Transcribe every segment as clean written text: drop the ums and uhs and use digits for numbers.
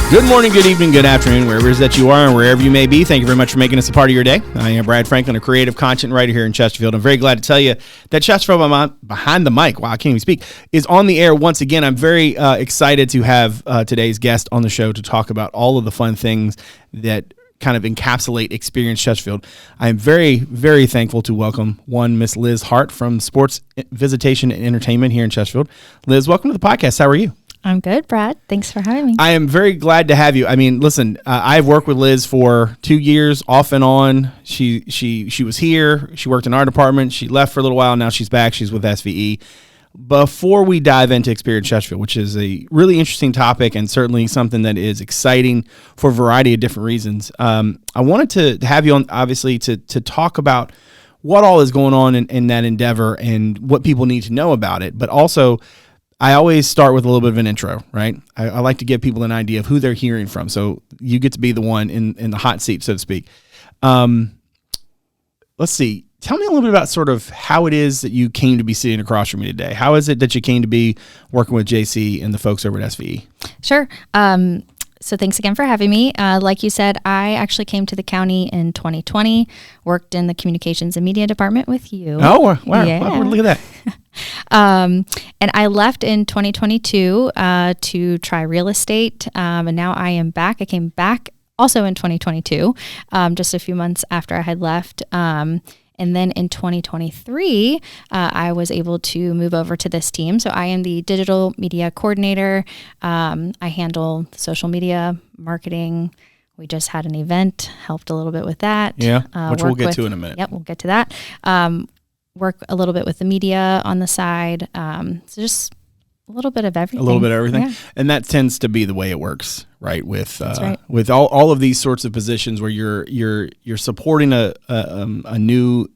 Good morning, good evening, good afternoon, wherever it is that you are and wherever you may be. Thank you very much for making us a part of your day. I am Brad Franklin, a creative content writer here in Chesterfield. I'm very glad to tell you that Chesterfield Behind the Mic, wow, I can't even speak, is on the air once again. I'm very excited to have today's guest on the show to talk about all of the fun things that kind of encapsulate Experience Chesterfield. I'm very, very thankful to welcome Miss Liz Hart from Sports Visitation and Entertainment here in Chesterfield. Liz, welcome to the podcast. How are you? I'm good, Brad. Thanks for having me. I am very glad to have you. I mean, listen, I've worked with Liz for 2 years, off and on. She was here. She worked in our department. She left for a little while. Now she's back. She's with SVE. Before we dive into Experience Chesterfield, which is a really interesting topic and certainly something that is exciting for a variety of different reasons, I wanted to have you on, obviously, to talk about what all is going on in that endeavor and what people need to know about it, but also I always start with a little bit of an intro, right? I like to give people an idea of who they're hearing from. So you get to be the one in the hot seat, so to speak. Let's see. Tell me a little bit about sort of how it is that you came to be sitting across from me today. How is it that you came to be working with JC and the folks over at SVE? Sure. So thanks again for having me. Like you said, I actually came to the county in 2020, worked in the communications and media department with you. Oh, wow. Yeah. Wow, look at that. And I left in 2022 to try real estate, and now I am back. I came back also in 2022, just a few months after I had left. And then in 2023, I was able to move over to this team. So I am the digital media coordinator. I handle social media, marketing. We just had an event, helped a little bit with that. Yeah, which we'll get to in a minute. Yep, we'll get to that. Work a little bit with the media on the side. So just a little bit of everything. A little bit of everything. Yeah. And that tends to be the way it works, right? With right. with all of these sorts of positions where you're supporting a new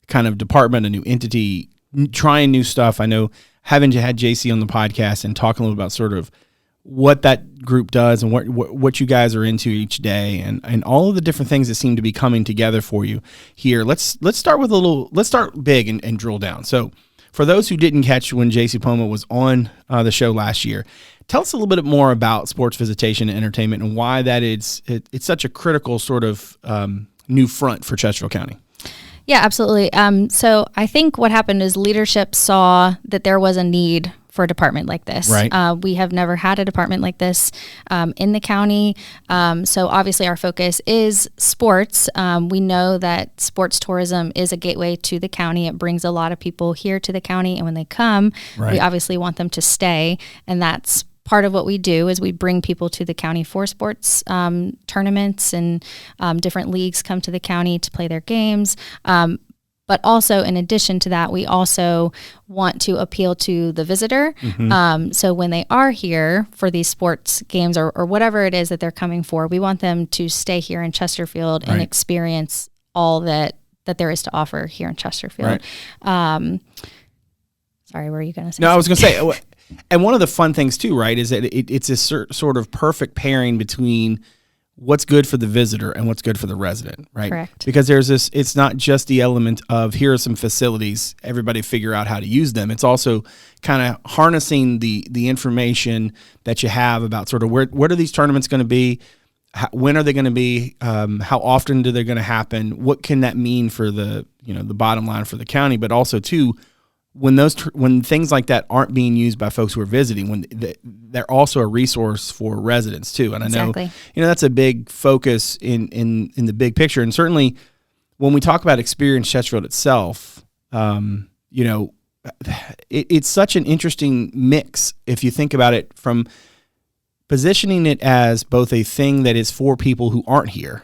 kind of department, a new entity, trying new stuff. I know having had JC on the podcast and talking a little about sort of what that group does and what you guys are into each day and all of the different things that seem to be coming together for you here. Let's start big and drill down. So for those who didn't catch when JC Poma was on the show last year, tell us a little bit more about Sports Visitation and Entertainment and why that it's such a critical sort of new front for Chesterfield County. Yeah, absolutely. So I think what happened is leadership saw that there was a need for a department like this. Right. We have never had a department like this in the county. So obviously our focus is sports. We know that sports tourism is a gateway to the county. It brings a lot of people here to the county. And when they come, right, we obviously want them to stay. And that's part of what we do is we bring people to the county for sports tournaments and different leagues come to the county to play their games. But also, in addition to that, we also want to appeal to the visitor. Mm-hmm. So when they are here for these sports games or whatever it is that they're coming for, we want them to stay here in Chesterfield and experience all that there is to offer here in Chesterfield. Right. Sorry, what were you going to say? No, I was going to say, and one of the fun things too, right, is that it's a sort of perfect pairing between what's good for the visitor and what's good for the resident, right? Correct. Because there's this, it's not just the element of here are some facilities, everybody figure out how to use them. It's also kind of harnessing the information that you have about sort of what are these tournaments going to be, when are they going to be, how often do they going to happen, what can that mean for the bottom line for the county, but also too, when things like that aren't being used by folks who are visiting, they're also a resource for residents too. And I know, that's a big focus in the big picture. And certainly when we talk about Experience Chesterfield itself, it's such an interesting mix if you think about it, from positioning it as both a thing that is for people who aren't here,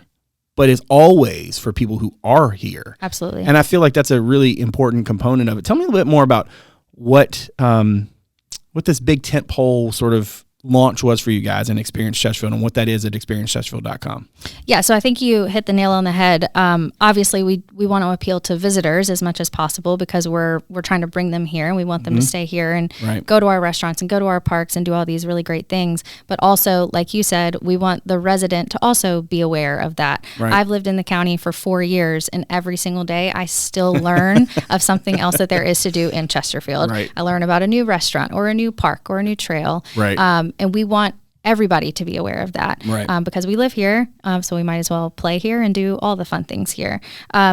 but is always for people who are here. Absolutely. And I feel like that's a really important component of it. Tell me a little bit more about what this big tentpole sort of launch was for you guys in Experience Chesterfield and what that is at Chesterfield.gov. Yeah, so I think you hit the nail on the head. Obviously, we want to appeal to visitors as much as possible because we're trying to bring them here and we want them to stay here and go to our restaurants and go to our parks and do all these really great things. But also, like you said, we want the resident to also be aware of that. Right. I've lived in the county for 4 years and every single day I still learn of something else that there is to do in Chesterfield. Right. I learn about a new restaurant or a new park or a new trail. Right. And we want everybody to be aware of that, right. Because we live here, so we might as well play here and do all the fun things here.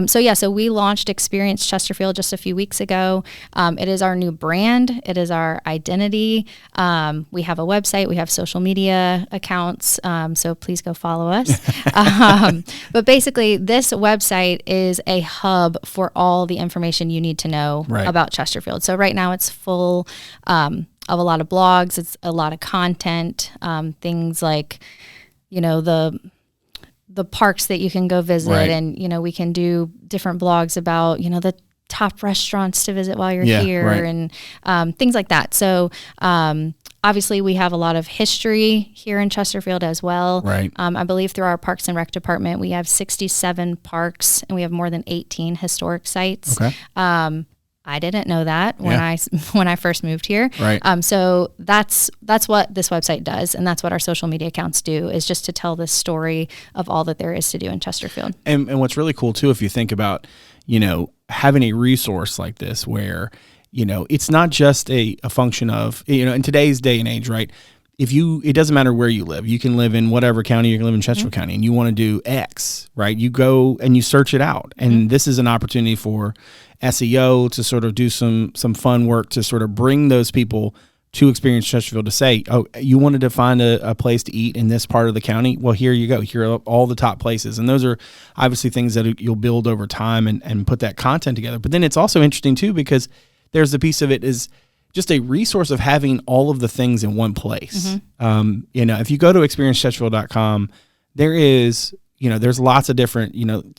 So we launched Experience Chesterfield just a few weeks ago. It is our new brand. It is our identity. We have a website. We have social media accounts, so please go follow us. But basically, this website is a hub for all the information you need to know about Chesterfield. So right now it's full of a lot of blogs. It's a lot of content, things like, the parks that you can go visit, and, we can do different blogs about, the top restaurants to visit while you're here, and things like that. So obviously we have a lot of history here in Chesterfield as well. Right. I believe through our Parks and Rec department, we have 67 parks and we have more than 18 historic sites. Okay. I didn't know that when I first moved here. Right. So that's what this website does, and that's what our social media accounts do, is just to tell the story of all that there is to do in Chesterfield. And what's really cool too, if you think about, having a resource like this where, it's not just a function of, in today's day and age, right? It doesn't matter where you live. You can live in whatever county. You can live in Chesterfield County, and you want to do X, right? You go and you search it out. And this is an opportunity for SEO to sort of do some fun work to sort of bring those people to Experience Chesterfield to say, oh, you wanted to find a place to eat in this part of the county? Well, here you go. Here are all the top places. And those are obviously things that you'll build over time and put that content together. But then it's also interesting too, because there's the piece of it is just a resource of having all of the things in one place. If you go to experiencechesterfield.com, there is, there's lots of different,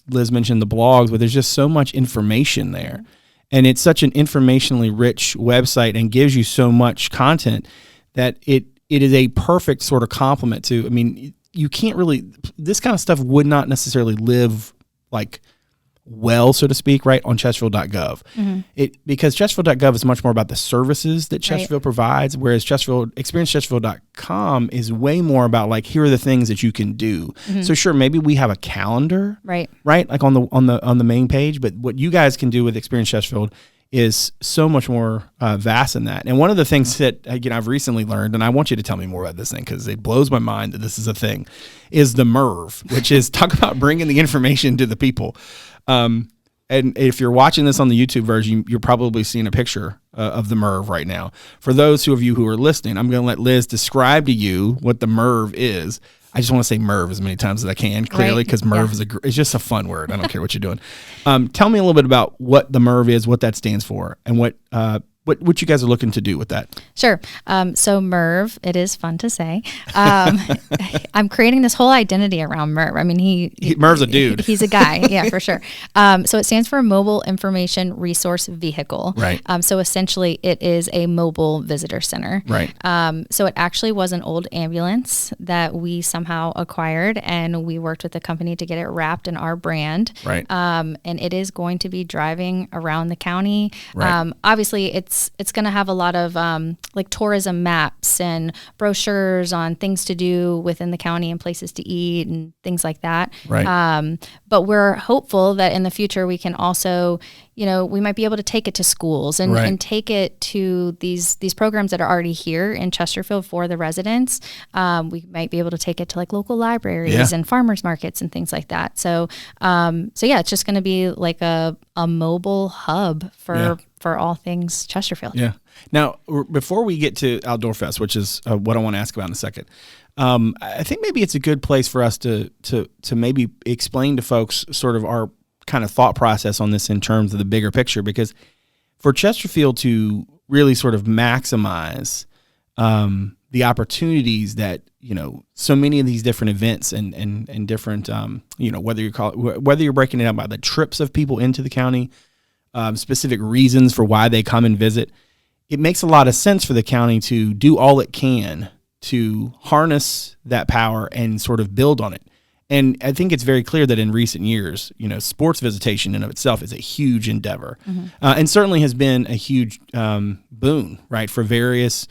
Liz mentioned the blogs, but there's just so much information there. And it's such an informationally rich website and gives you so much content that it is a perfect sort of complement to, you can't really, this kind of stuff would not necessarily live like well, so to speak, right, on Chesterfield.gov. Because Chesterfield.gov is much more about the services that Chesterfield provides, whereas ExperienceChesterfield.com is way more about like, here are the things that you can do. So sure, maybe we have a calendar, right, like on the main page, but what you guys can do with Experience Chesterfield is so much more vast than that. And one of the things that I've recently learned, and I want you to tell me more about this thing because it blows my mind that this is a thing, is the MERV, which is talk about bringing the information to the people. And if you're watching this on the YouTube version, you're probably seeing a picture of the MERV right now. For those of you who are listening, I'm going to let Liz describe to you what the MERV is. I just want to say MERV as many times as I can, clearly, because MERV is it's just a fun word. I don't care what you're doing. Tell me a little bit about what the MERV is, what that stands for, and what you guys are looking to do with that. Sure. So MERV, it is fun to say. I'm creating this whole identity around MERV. MERV's a dude. He's a guy. Yeah, for sure. So it stands for Mobile Information Resource Vehicle. Right. So essentially it is a mobile visitor center. Right. So it actually was an old ambulance that we somehow acquired, and we worked with the company to get it wrapped in our brand. Right. And it is going to be driving around the county. Right. Obviously it's going to have a lot of like tourism maps and brochures on things to do within the county and places to eat and things like that. Right. But we're hopeful that in the future we can also, we might be able to take it to schools and take it to these programs that are already here in Chesterfield for the residents. We might be able to take it to like local libraries and farmers markets and things like that. So it's just going to be like a mobile hub for all things Chesterfield. Yeah. Now, before we get to Outdoor Fest, which is what I want to ask about in a second, I think maybe it's a good place for us to maybe explain to folks sort of our kind of thought process on this in terms of the bigger picture, because for Chesterfield to really sort of maximize the opportunities that, so many of these different events and different, whether you're breaking it up by the trips of people into the county, specific reasons for why they come and visit, it makes a lot of sense for the county to do all it can to harness that power and sort of build on it. And I think it's very clear that in recent years, sports visitation in of itself is a huge endeavor, and certainly has been a huge boon, right, for various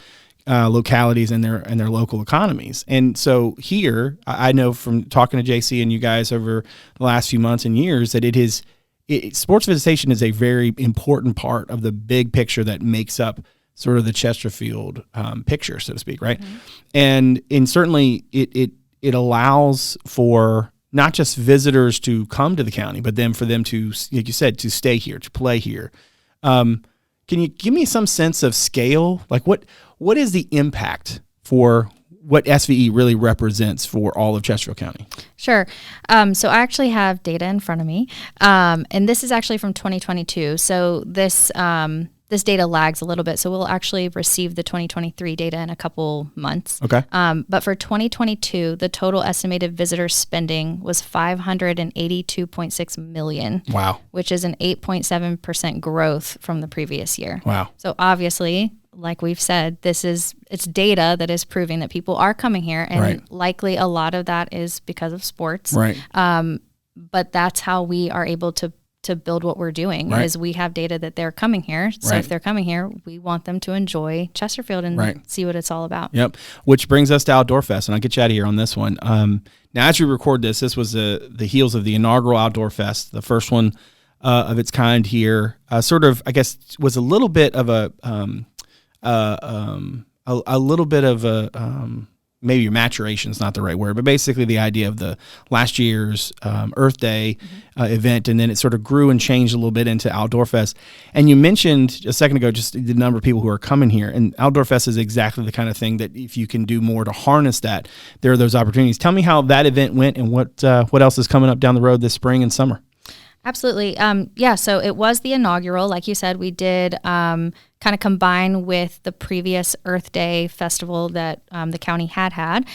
localities and their local economies. And so here, I know from talking to JC and you guys over the last few months and years that sports visitation is a very important part of the big picture that makes up sort of the Chesterfield picture, so to speak, right? And certainly it allows for not just visitors to come to the county, but then for them to, like you said, to stay here, to play here. Can you give me some sense of scale? Like what is the impact for what SVE really represents for all of Chesterfield County? Sure. So I actually have data in front of me, and this is actually from 2022. So this data lags a little bit, so we'll actually receive the 2023 data in a couple months. Okay. But for 2022, the total estimated visitor spending was $582.6 million. Wow. Which is an 8.7% growth from the previous year. Wow. So obviously, like we've said, it's data that is proving that people are coming here, and likely a lot of that is because of sports. Right. But that's how we are able to build what we're doing, is we have data that they're coming here. So if they're coming here, we want them to enjoy Chesterfield and see what it's all about. Yep. Which brings us to Outdoor Fest, and I'll get you out of here on this one. Now, as we record this was the heels of the inaugural Outdoor Fest, the first one of its kind here. Sort of, I guess, was a little bit of a little bit of a maybe your maturation is not the right word, but basically the idea of the last year's Earth Day event, and then it sort of grew and changed a little bit into Outdoor Fest. And you mentioned a second ago just the number of people who are coming here, and Outdoor Fest is exactly the kind of thing that if you can do more to harness that, there are those opportunities. Tell me how that event went and what else is coming up down the road this spring and summer. Absolutely. So it was the inaugural. Like you said, we did kind of combine with the previous Earth Day festival that the county had.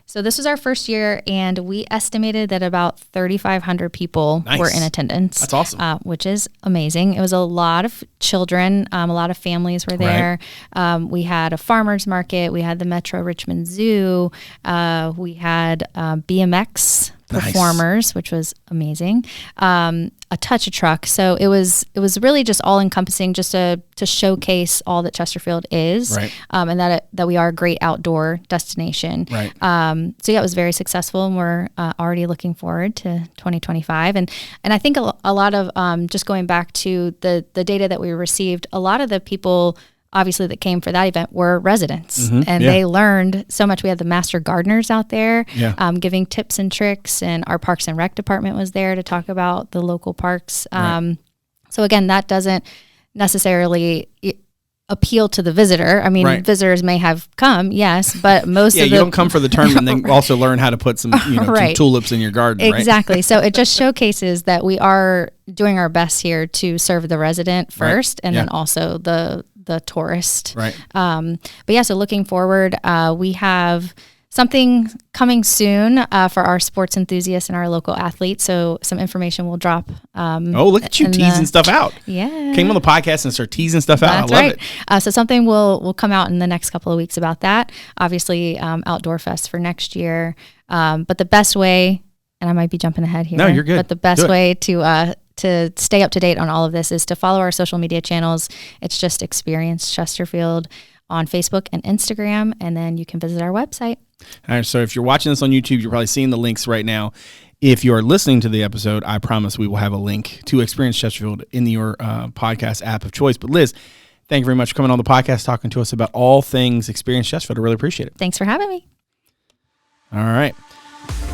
So this was our first year, and we estimated that about 3,500 people were in attendance. That's awesome. Which is amazing. It was a lot of children. A lot of families were there. We had a farmer's market. We had the Metro Richmond Zoo. We had BMX performers, which was amazing. A touch a truck. So it was really just all encompassing, just to showcase all that Chesterfield is, and that we are a great outdoor destination. So yeah, it was very successful, and we're already looking forward to 2025. And I think a lot of just going back to the data that we received, a lot of the people obviously that came for that event were residents, and they learned so much. We had the master gardeners out there giving tips and tricks, and our Parks and Rec department was there to talk about the local parks. So again, that doesn't necessarily appeal to the visitor. I mean, visitors may have come, yes, but most of you don't come for the tournament and then also learn how to put some, some tulips in your garden. Exactly. So it just showcases that we are doing our best here to serve the resident first, and then also the tourist. But yeah, so looking forward, we have something coming soon for our sports enthusiasts and our local athletes. So some information will drop. Look at you teasing stuff out. Yeah. Came on the podcast and start teasing stuff out. That's I love it. So something will come out in the next couple of weeks about that. Obviously, Outdoor Fest for next year. But the best way, and I might be jumping ahead here. No, you're good. But the best way to stay up to date on all of this is to follow our social media channels. It's just Experience Chesterfield on Facebook and Instagram, and then you can visit our website. All right, so if you're watching this on YouTube, you're probably seeing the links right now. If you're listening to the episode, I promise we will have a link to Experience Chesterfield in your podcast app of choice. But Liz, thank you very much for coming on the podcast, talking to us about all things Experience Chesterfield. I really appreciate it. Thanks for having me. All right.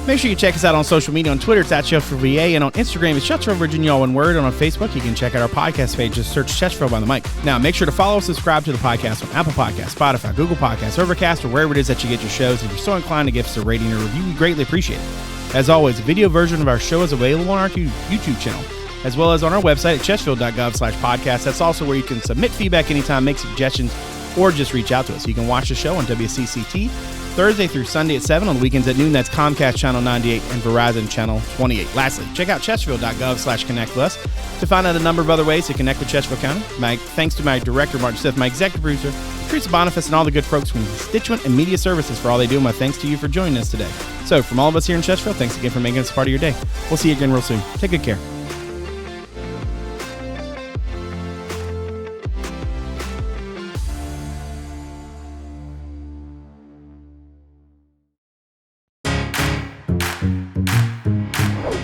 Make sure you check us out on social media. On Twitter, it's @ChesterfieldVA, and on Instagram, it's Chesterfield, Virginia, all one word. And on Facebook, you can check out our podcast page. Just search Chesterfield by the mic. Now, make sure to follow and subscribe to the podcast on Apple Podcasts, Spotify, Google Podcasts, Overcast, or wherever it is that you get your shows. If you're so inclined to give us a rating or review, we greatly appreciate it. As always, a video version of our show is available on our YouTube channel, as well as on our website at Chesterfield.gov/podcast. That's also where you can submit feedback anytime, make suggestions, or just reach out to us. You can watch the show on WCCT Thursday through Sunday at 7, on the weekends at noon. That's Comcast Channel 98 and Verizon Channel 28. Lastly, check out Chesterfield.gov/connect with us to find out a number of other ways to connect with Chesterfield County. Thanks to my director, Martin Stith, my executive producer, Teresa, Bonifas, and all the good folks from Constituent and Media Services for all they do. My thanks to you for joining us today. So from all of us here in Chesterfield, thanks again for making us a part of your day. We'll see you again real soon. Take good care.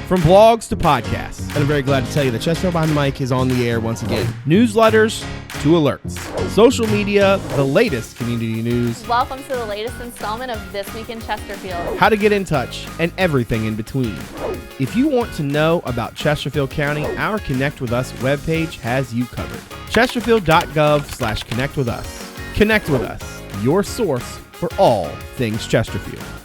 From blogs to podcasts, and I'm very glad to tell you that Chesterfield Behind the Mic is on the air once again. Newsletters, to alerts. Social media, the latest community news. Welcome to the latest installment of This Week in Chesterfield. How to get in touch, and everything in between. If you want to know about Chesterfield County, our Connect With Us webpage has you covered. Chesterfield.gov/connect with us. Connect with us, your source for all things Chesterfield.